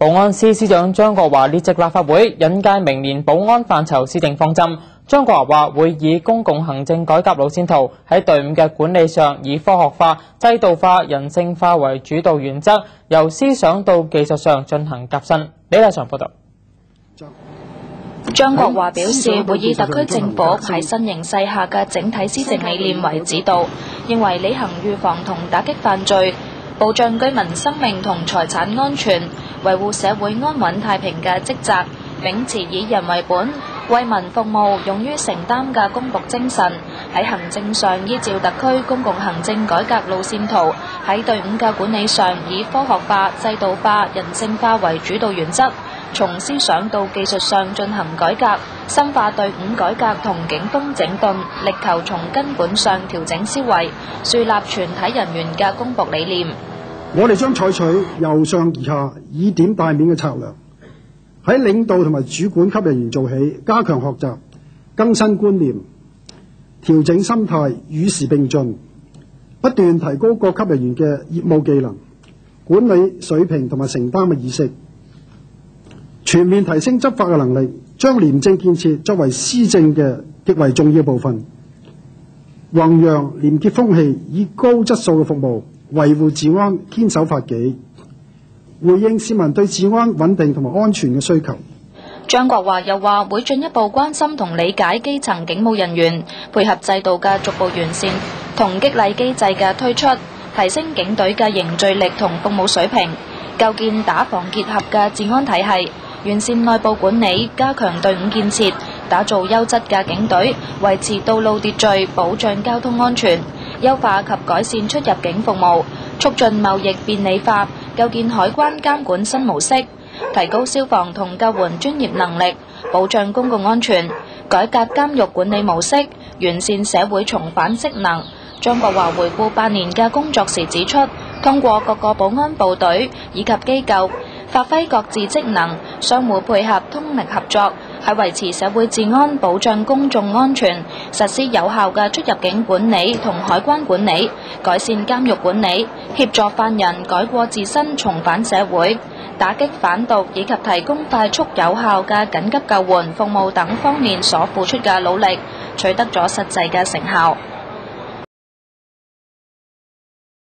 保安司司長張國華列席立法會引介明年保安範疇施政方針。張國華話會以公共行政改革路線圖，喺隊伍嘅管理上以科學化、制度化、人性化為主導原則，由思想到技術上進行革新。李麗常報道。張國華表示，會以特區政府喺新形勢下嘅整體施政理念為指導，認為履行預防同打擊犯罪、保障居民生命同財產安全、維護社會安穩太平嘅職責，秉持以人為本、為民服務、勇於承擔嘅公僕精神，喺行政上依照特區公共行政改革路線圖，喺隊伍嘅管理上以科學化、制度化、人性化為主導原則，從思想到技術上進行改革，深化隊伍改革同警風整頓，力求從根本上調整思維，樹立全體人員嘅公僕理念。我哋將採取由上而下、以點帶面嘅策略，喺領導同埋主管級人員做起，加強學習、更新觀念、調整心態，與時並進，不斷提高各級人員嘅業務技能、管理水平同埋承擔嘅意識。全面提升執法嘅能力，將廉政建設作為施政嘅極為重要部分，弘揚廉潔風氣，以高質素嘅服務維護治安，堅守法紀，回應市民對治安穩定同埋安全嘅需求。張國華又話會進一步關心同理解基層警務人員，配合制度嘅逐步完善同激勵機制嘅推出，提升警隊嘅凝聚力同服務水平，構建打防結合嘅治安體系。完善內部管理，加強隊伍建設，打造優質嘅警隊，維持道路秩序，保障交通安全，優化及改善出入境服務，促進貿易便利化，構建海關監管新模式，提高消防同救援專業能力，保障公共安全，改革監獄管理模式，完善社會從犯職能。張國華回顧8年嘅工作時指出，通過各個保安部隊以及機構發揮各自職能，相互配合，通力合作，喺維持社會治安、保障公眾安全、實施有效嘅出入境管理同海關管理、改善監獄管理、協助犯人改過自新、重返社會、打擊販毒以及提供快速有效嘅緊急救援服務等方面所付出嘅努力，取得咗實際嘅成效。